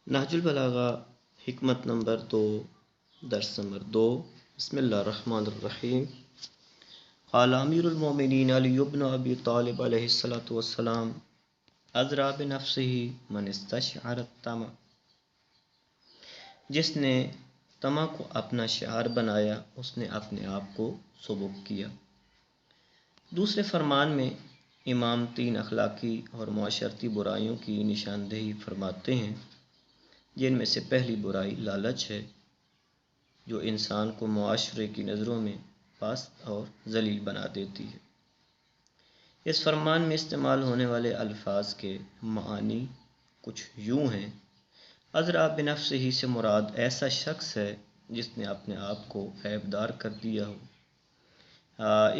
نہج البلاغہ حکمت نمبر 2 درس نمبر 2 بسم اللہ الرحمن الرحیم قال امیر المومنین علی بن ابی طالب علیہ الصلوۃ والسلام ازرا بنفسہ من استشعر الطمع، جس نے طمع کو اپنا شعار بنایا اس نے اپنے آپ کو سبک کیا۔ دوسرے فرمان میں امام 3 اخلاقی اور معاشرتی برائیوں کی نشاندہی فرماتے ہیں، جن میں سے پہلی برائی لالچ ہے، جو انسان کو معاشرے کی نظروں میں پست اور ذلیل بنا دیتی ہے۔ اس فرمان میں استعمال ہونے والے الفاظ کے معانی کچھ یوں ہیں: ازرا بنفسہ سے مراد ایسا شخص ہے جس نے اپنے آپ کو عیبدار کر دیا ہو۔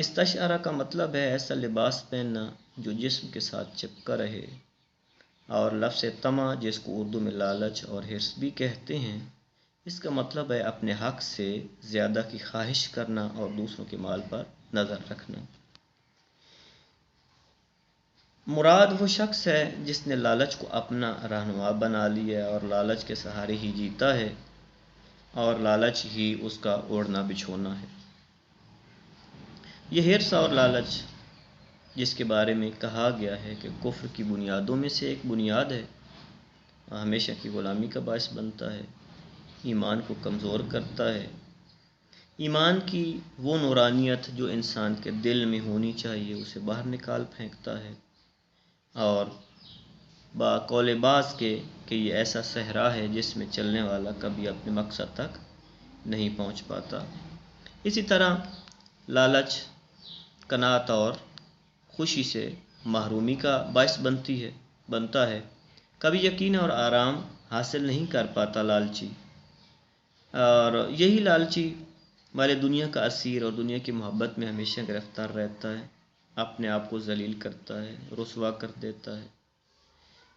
استشعرہ کا مطلب ہے ایسا لباس پہننا جو جسم کے ساتھ چپکا رہے، اور لفظ طمع جس کو اردو میں لالچ اور حرص بھی کہتے ہیں، اس کا مطلب ہے اپنے حق سے زیادہ کی خواہش کرنا اور دوسروں کے مال پر نظر رکھنا۔ مراد وہ شخص ہے جس نے لالچ کو اپنا رہنما بنا لیا اور لالچ کے سہارے ہی جیتا ہے، اور لالچ ہی اس کا اوڑھنا بچھونا ہے۔ یہ حرص اور لالچ جس کے بارے میں کہا گیا ہے کہ کفر کی بنیادوں میں سے ایک بنیاد ہے، ہمیشہ کی غلامی کا باعث بنتا ہے، ایمان کو کمزور کرتا ہے۔ ایمان کی وہ نورانیت جو انسان کے دل میں ہونی چاہیے اسے باہر نکال پھینکتا ہے، اور قول بعض کے کہ یہ ایسا صحرا ہے جس میں چلنے والا کبھی اپنے مقصد تک نہیں پہنچ پاتا۔ اسی طرح لالچ قناعت اور خوشی سے محرومی کا باعث بنتا ہے۔ کبھی یقین اور آرام حاصل نہیں کر پاتا لالچی، اور یہی لالچی والے دنیا کا اسیر اور دنیا کی محبت میں ہمیشہ گرفتار رہتا ہے، اپنے آپ کو ذلیل کرتا ہے، رسوا کر دیتا ہے۔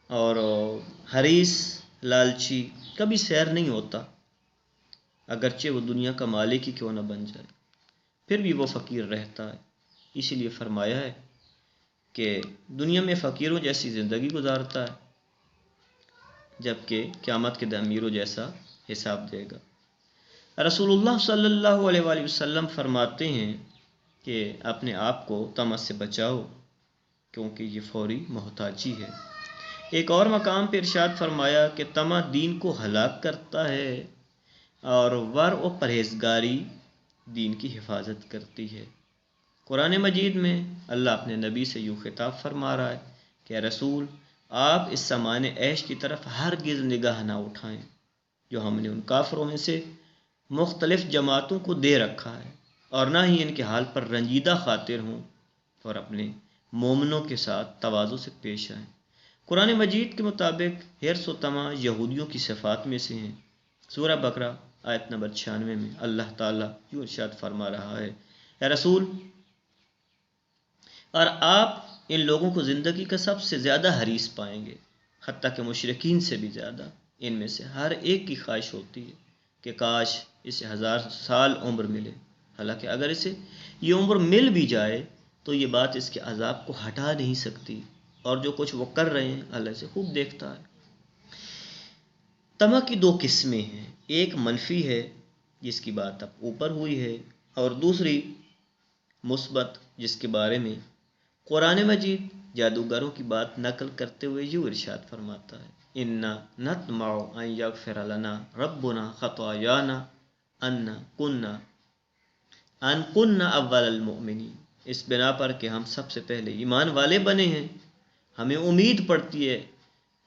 اور حریص لالچی کبھی سیر نہیں ہوتا، اگرچہ وہ دنیا کا مالک ہی کیوں نہ بن جائے، پھر بھی وہ فقیر رہتا ہے۔ اسی لیے فرمایا ہے کہ دنیا میں فقیروں جیسی زندگی گزارتا ہے، جبکہ قیامت کے دن امیروں جیسا حساب دے گا۔ رسول اللہ صلی اللہ علیہ وآلہ وسلم فرماتے ہیں کہ اپنے آپ کو طمع سے بچاؤ، کیونکہ یہ فوری محتاجی ہے۔ ایک اور مقام پہ ارشاد فرمایا کہ طمع دین کو ہلاک کرتا ہے، اور ورع و پرہیزگاری دین کی حفاظت کرتی ہے۔ قرآن مجید میں اللہ اپنے نبی سے یوں خطاب فرما رہا ہے کہ اے رسول، آپ اس سامان عیش کی طرف ہرگز نگاہ نہ اٹھائیں جو ہم نے ان کافروں میں سے مختلف جماعتوں کو دے رکھا ہے، اور نہ ہی ان کے حال پر رنجیدہ خاطر ہوں، اور اپنے مومنوں کے ساتھ تواضع سے پیش آئیں۔ قرآن مجید کے مطابق حرص و طمع یہودیوں کی صفات میں سے ہیں۔ سورہ بقرہ آیت نمبر 96 میں اللہ تعالیٰ یوں ارشاد فرما رہا ہے: اے رسول، اور آپ ان لوگوں کو زندگی کا سب سے زیادہ حریص پائیں گے، حتیٰ کہ مشرکین سے بھی زیادہ۔ ان میں سے ہر ایک کی خواہش ہوتی ہے کہ کاش اسے 1000 سال عمر ملے، حالانکہ اگر اسے یہ عمر مل بھی جائے تو یہ بات اس کے عذاب کو ہٹا نہیں سکتی، اور جو کچھ وہ کر رہے ہیں اللہ سے خوب دیکھتا ہے۔ طمع کی 2 قسمیں ہیں، ایک منفی ہے جس کی بات اب اوپر ہوئی ہے، اور دوسری مثبت جس کے بارے میں قرآن مجید جادوگروں کی بات نقل کرتے ہوئے یوں ارشاد فرماتا ہے: اِنَّا نَطْمَعُ أَن يَغْفِرَ لَنَا رَبُّنَا خَطَايَانَا أَن كُنَّا أَوَّلَ الْمُؤْمِنِينَ۔ اس بنا پر کہ ہم سب سے پہلے ایمان والے بنے ہیں، ہمیں امید پڑتی ہے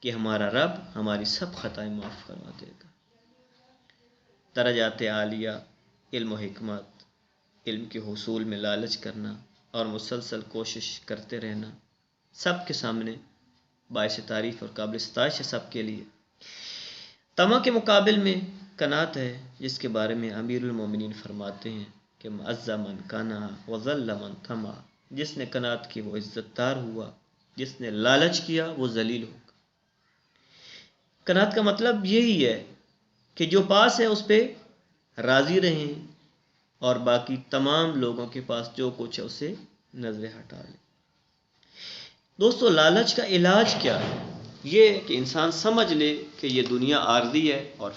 کہ ہمارا رب ہماری سب خطائیں معاف کروا دے گا۔ درجات عالیہ، علم و حکمت، علم کے حصول میں لالچ کرنا اور مسلسل کوشش کرتے رہنا سب کے سامنے باعث تعریف اور قابل ستائش ہے سب کے لیے۔ طمع کے مقابل میں قناعت ہے، جس کے بارے میں امیر المومنین فرماتے ہیں کہ معز من قنع وذل من طمع، جس نے قناعت کی وہ عزت دار ہوا، جس نے لالچ کیا وہ ذلیل ہوگا۔ قناعت کا مطلب یہی ہے کہ جو پاس ہے اس پہ راضی رہیں، اور باقی تمام لوگوں کے پاس جو کچھ ہے اسے نظر ہٹا لیں۔ دوستو، لالچ کا علاج کیا ہے؟ یہ کہ انسان سمجھ لے کہ یہ دنیا عارضی ہے اور